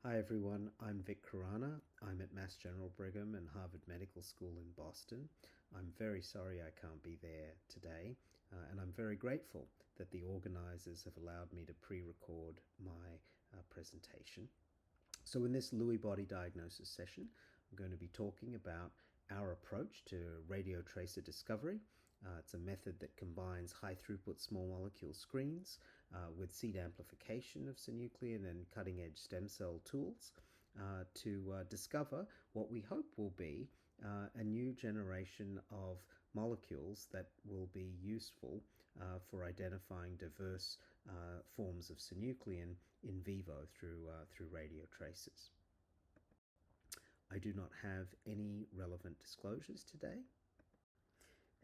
Hi everyone, I'm Vic Khurana. I'm at Mass General Brigham and Harvard Medical School in Boston. I'm very sorry I can't be there today, and I'm very grateful that the organizers have allowed me to pre-record my presentation. So in this Lewy body diagnosis session, I'm going to be talking about our approach to radiotracer discovery. It's a method that combines high throughput small molecule screens with seed amplification of synuclein and cutting edge stem cell tools to discover what we hope will be a new generation of molecules that will be useful for identifying diverse forms of synuclein in vivo through radiotracers. I do not have any relevant disclosures today.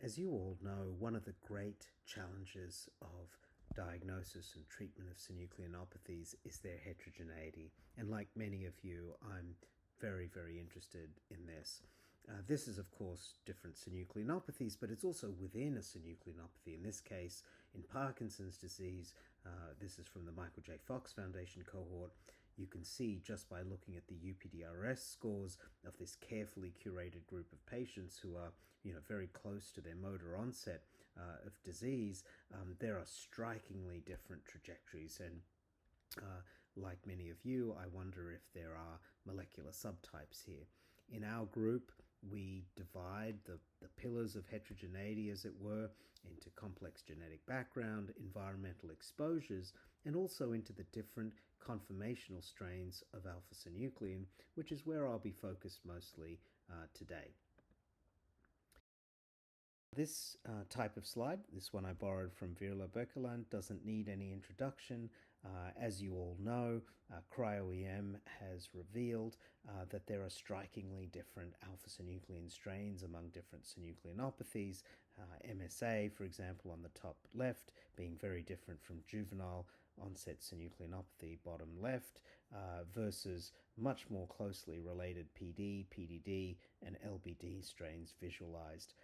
As you all know, one of the great challenges of diagnosis and treatment of synucleinopathies is their heterogeneity. And like many of you, I'm very, very interested in this. This is, of course, different synucleinopathies, but it's also within a synucleinopathy. In this case, in Parkinson's disease, this is from the Michael J. Fox Foundation cohort. You can see just by looking at the UPDRS scores of this carefully curated group of patients who are, very close to their motor onset of disease, there are strikingly different trajectories. And like many of you, I wonder if there are molecular subtypes here. In our group, we divide the pillars of heterogeneity, as it were, into complex genetic background, environmental exposures, and also into the different conformational strains of alpha-synuclein, which is where I'll be focused mostly today. This type of slide, this one I borrowed from Virla Berkeland, doesn't need any introduction. As you all know, cryo-EM has revealed that there are strikingly different alpha-synuclein strains among different synucleinopathies. MSA, for example, on the top left, being very different from juvenile onset synucleinopathy, bottom left, versus much more closely related PD, PDD, and LBD strains visualized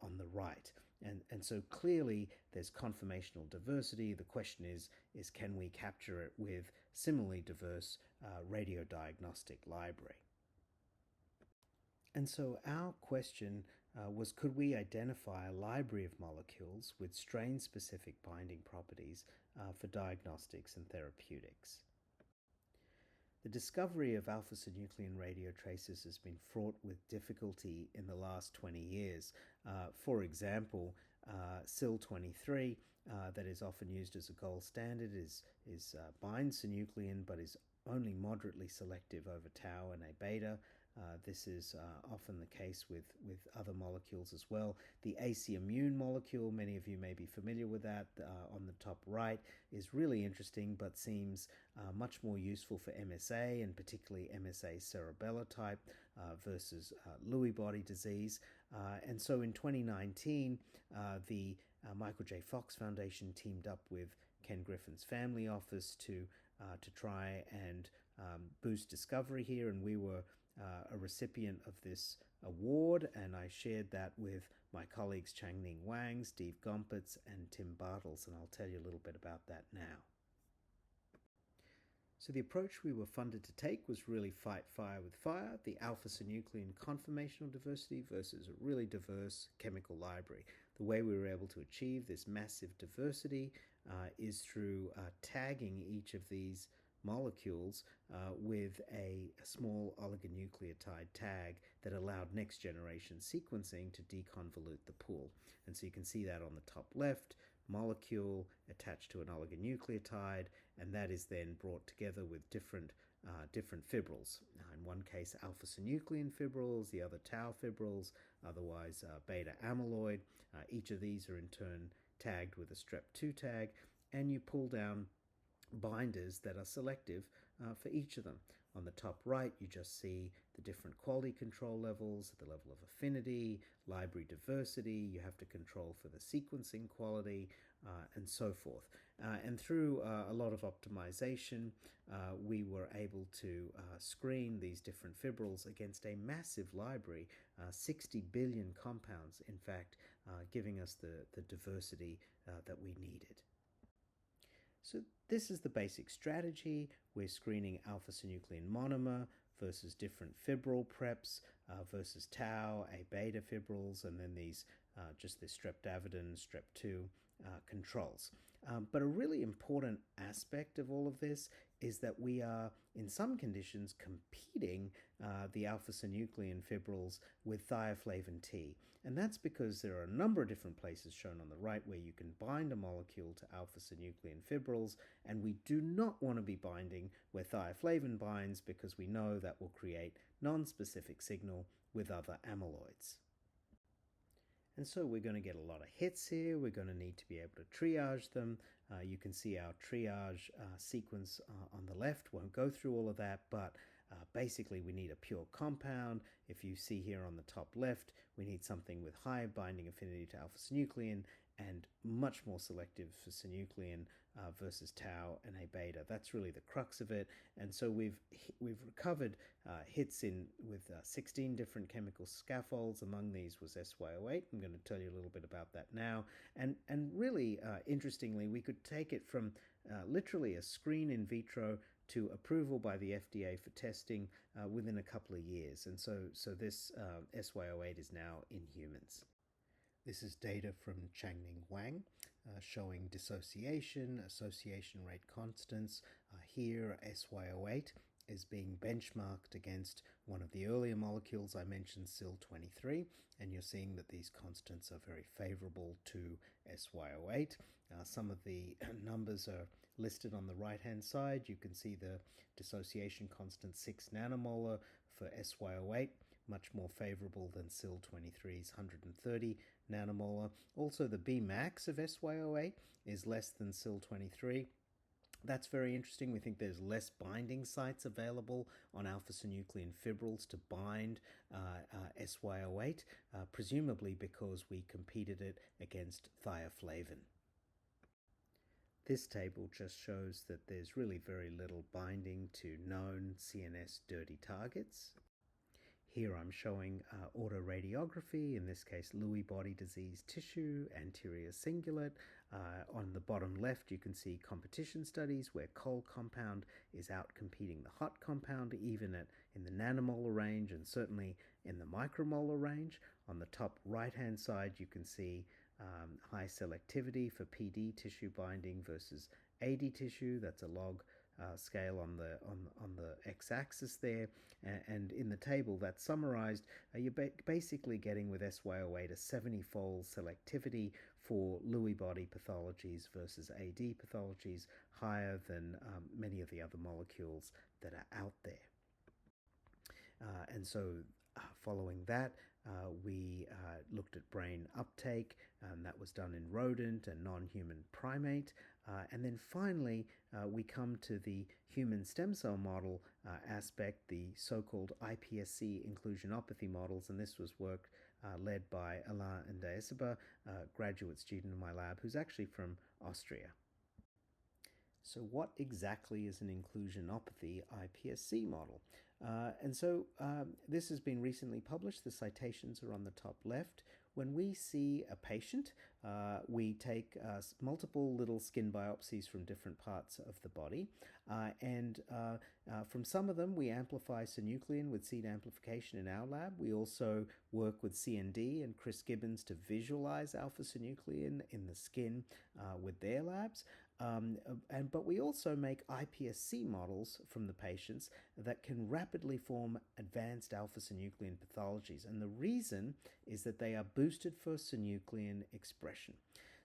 on the right. And so clearly there's conformational diversity. The question is can we capture it with similarly diverse radiodiagnostic library? And so our question was, could we identify a library of molecules with strain-specific binding properties for diagnostics and therapeutics? The discovery of alpha-synuclein radiotracers has been fraught with difficulty in the last 20 years. For example, SIL-23, that is often used as a gold standard, binds synuclein but is only moderately selective over tau and A-beta. This is often the case with other molecules as well. The AC immune molecule, many of you may be familiar with that, on the top right, is really interesting but seems much more useful for MSA, and particularly MSA cerebellar type versus Lewy body disease. And so in 2019, the Michael J. Fox Foundation teamed up with Ken Griffin's family office to try and boost discovery here, and we were a recipient of this award, and I shared that with my colleagues Changning Wang, Steve Gompertz, and Tim Bartels, and I'll tell you a little bit about that now. So the approach we were funded to take was really fight fire with fire, the alpha-synuclein conformational diversity versus a really diverse chemical library. The way we were able to achieve this massive diversity is through tagging each of these molecules with a small oligonucleotide tag that allowed next generation sequencing to deconvolute the pool. And so you can see that on the top left, molecule attached to an oligonucleotide, and that is then brought together with different fibrils. In one case, alpha-synuclein fibrils, the other tau fibrils, otherwise beta amyloid. Each of these are in turn tagged with a strep2 tag, and you pull down binders that are selective for each of them. On the top right, you just see the different quality control levels, the level of affinity, library diversity. You have to control for the sequencing quality, and so forth. And through a lot of optimization, we were able to screen these different fibrils against a massive library, 60 billion compounds, in fact, giving us the diversity that we needed. So this is the basic strategy. We're screening alpha-synuclein monomer versus different fibril preps versus tau, A-beta fibrils, and then these just this streptavidin, strep2 controls. But a really important aspect of all of this is that we are, in some conditions, competing the alpha-synuclein fibrils with thioflavin T. And that's because there are a number of different places shown on the right where you can bind a molecule to alpha-synuclein fibrils, and we do not want to be binding where thioflavin binds because we know that will create non-specific signal with other amyloids. And so we're going to get a lot of hits here. We're going to need to be able to triage them. You can see our triage sequence on the left. Won't go through all of that, but basically we need a pure compound. If you see here on the top left, we need something with high binding affinity to alpha-synuclein and much more selective for synuclein versus tau and A-beta. That's really the crux of it. And so we've recovered hits in with 16 different chemical scaffolds. Among these was SY08. I'm going to tell you a little bit about that now. And really, interestingly, we could take it from literally a screen in vitro to approval by the FDA for testing within a couple of years. And so this SY08 is now in humans. This is data from Changning Wang showing dissociation, association rate constants. Here, SY08 is being benchmarked against one of the earlier molecules I mentioned, SIL-23, and you're seeing that these constants are very favorable to SY08. Some of the numbers are listed on the right-hand side. You can see the dissociation constant 6 nanomolar for SY08, much more favorable than SIL-23's 130 nanomolar. Also, the Bmax of SY08 is less than SIL-23. That's very interesting. We think there's less binding sites available on alpha-synuclein fibrils to bind SY08, presumably because we competed it against thioflavin. This table just shows that there's really very little binding to known CNS dirty targets. Here I'm showing autoradiography, in this case Lewy body disease tissue, anterior cingulate. On the bottom left you can see competition studies where cold compound is out-competing the hot compound, even in the nanomolar range and certainly in the micromolar range. On the top right-hand side you can see high selectivity for PD tissue binding versus AD tissue. That's a log scale on the x-axis there, and in the table that's summarized, you're basically getting with SY08 a 70-fold selectivity for Lewy body pathologies versus AD pathologies, higher than many of the other molecules that are out there. And so following that, we looked at brain uptake, and that was done in rodent and non-human primate. And then finally, we come to the human stem cell model aspect, the so-called iPSC inclusionopathy models, and this was work led by Alain Ndayisaba, a graduate student in my lab, who's actually from Austria. So what exactly is an inclusionopathy iPSC model? And so this has been recently published. The citations are on the top left. When we see a patient, we take multiple little skin biopsies from different parts of the body, and from some of them we amplify synuclein with seed amplification in our lab. We also work with CND and Chris Gibbons to visualize alpha-synuclein in the skin with their labs. But we also make iPSC models from the patients that can rapidly form advanced alpha-synuclein pathologies. And the reason is that they are boosted for synuclein expression.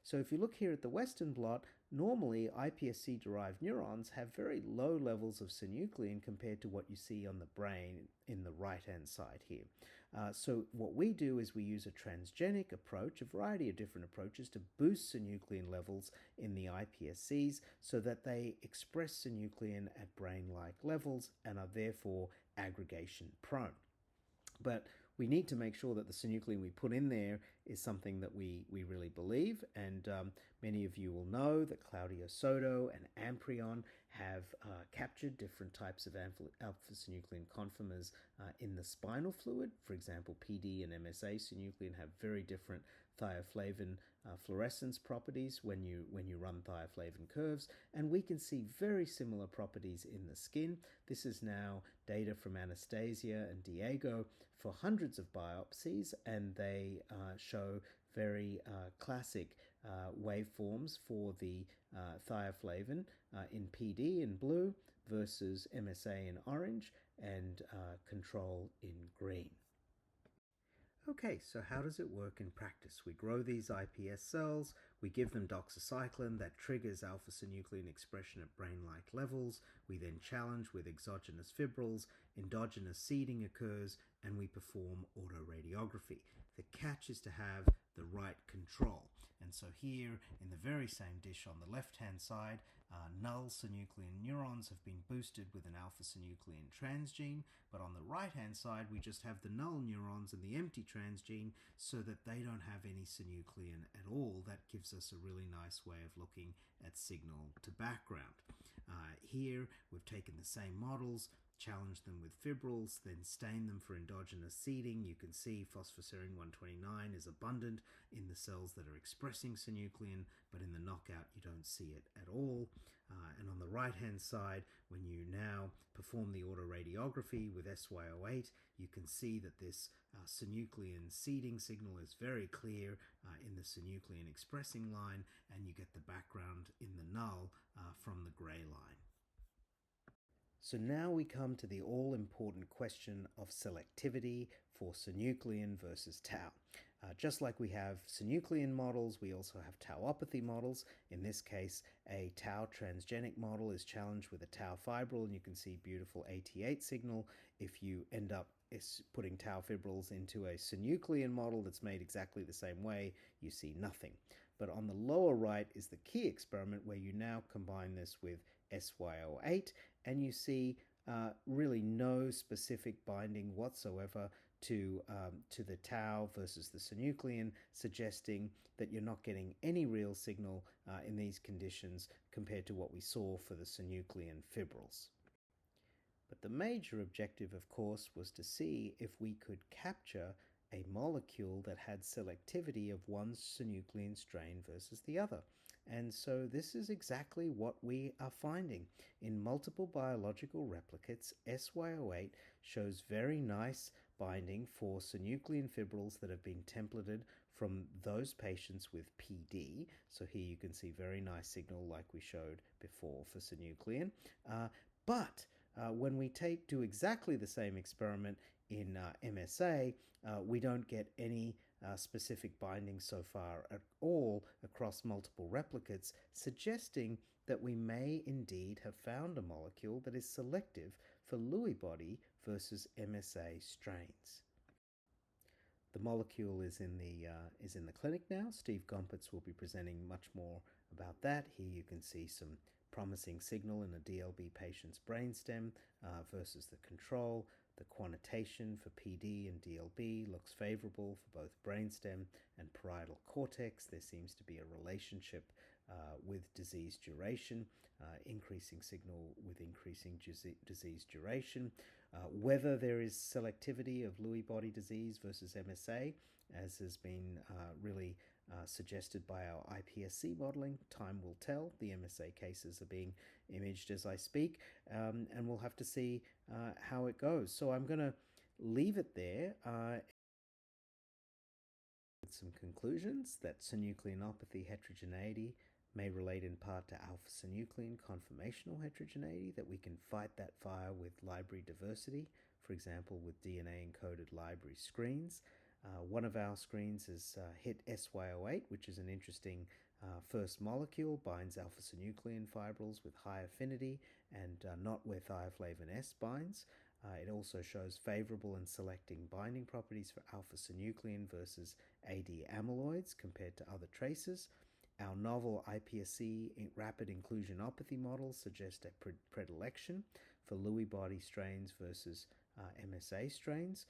So if you look here at the Western blot, normally iPSC-derived neurons have very low levels of synuclein compared to what you see on the brain in the right-hand side here. So what we do is we use a transgenic approach, a variety of different approaches, to boost synuclein levels in the iPSCs so that they express synuclein at brain-like levels and are therefore aggregation prone. But we need to make sure that the synuclein we put in there is something that we really believe, and many of you will know that Claudio Soto and Amprion have captured different types of alpha-synuclein conformers in the spinal fluid. For example, PD and MSA-synuclein have very different thioflavin fluorescence properties when you run thioflavin curves, and we can see very similar properties in the skin. This is now data from Anastasia and Diego for hundreds of biopsies, and they show very classic waveforms for the thioflavin in PD in blue versus MSA in orange and control in green. Okay, so how does it work in practice? We grow these iPS cells, we give them doxycycline that triggers alpha-synuclein expression at brain-like levels, we then challenge with exogenous fibrils, endogenous seeding occurs, and we perform autoradiography. The catch is to have the right control. And so here, in the very same dish on the left-hand side, null synuclein neurons have been boosted with an alpha-synuclein transgene, but on the right-hand side, we just have the null neurons and the empty transgene so that they don't have any synuclein at all. That gives us a really nice way of looking at signal to background. Here, we've taken the same models, challenge them with fibrils, then stain them for endogenous seeding. You can see phosphoserine 129 is abundant in the cells that are expressing synuclein, but in the knockout you don't see it at all. And on the right-hand side, when you now perform the autoradiography with SY08, you can see that this synuclein seeding signal is very clear in the synuclein expressing line, and you get the background in the null from the gray line. So now we come to the all-important question of selectivity for synuclein versus tau. Just like we have synuclein models, we also have tauopathy models. In this case, a tau transgenic model is challenged with a tau fibril, and you can see beautiful AT8 signal. If you end up putting tau fibrils into a synuclein model that's made exactly the same way, you see nothing. But on the lower right is the key experiment where you now combine this with SY08, and you see really no specific binding whatsoever to the tau versus the synuclein, suggesting that you're not getting any real signal in these conditions compared to what we saw for the synuclein fibrils. But the major objective, of course, was to see if we could capture a molecule that had selectivity of one synuclein strain versus the other. And so this is exactly what we are finding. In multiple biological replicates, SY08 shows very nice binding for synuclein fibrils that have been templated from those patients with PD. So here you can see very nice signal like we showed before for synuclein. But when we do exactly the same experiment in MSA, we don't get any specific binding so far at all across multiple replicates, suggesting that we may indeed have found a molecule that is selective for Lewy body versus MSA strains. The molecule is in the clinic now. Steve Gompertz will be presenting much more about that. Here you can see some promising signal in a DLB patient's brainstem versus the control. The quantitation for PD and DLB looks favorable for both brainstem and parietal cortex. There seems to be a relationship with disease duration, increasing signal with increasing disease duration. Whether there is selectivity of Lewy body disease versus MSA, as has been really suggested by our iPSC modeling, time will tell. The MSA cases are being imaged as I speak, and we'll have to see how it goes. So I'm going to leave it there with some conclusions that synucleinopathy heterogeneity may relate in part to alpha-synuclein conformational heterogeneity, that we can fight that fire with library diversity, for example with DNA-encoded library screens. One of our screens has hit SY08, which is an interesting first molecule, binds alpha-synuclein fibrils with high affinity and not where thioflavin S binds. It also shows favorable and selecting binding properties for alpha-synuclein versus AD amyloids compared to other traces. Our novel iPSC rapid inclusionopathy models suggest a predilection for Lewy body strains versus MSA strains,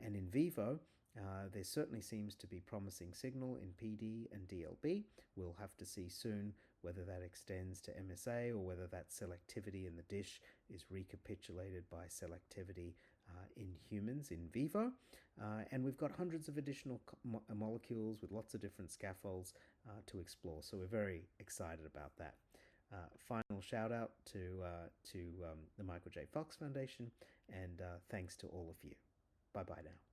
and in vivo, there certainly seems to be promising signal in PD and DLB. We'll have to see soon whether that extends to MSA or whether that selectivity in the dish is recapitulated by selectivity in humans in vivo. And we've got hundreds of additional molecules with lots of different scaffolds to explore. So we're very excited about that. Final shout out to the Michael J. Fox Foundation, and thanks to all of you. Bye-bye now.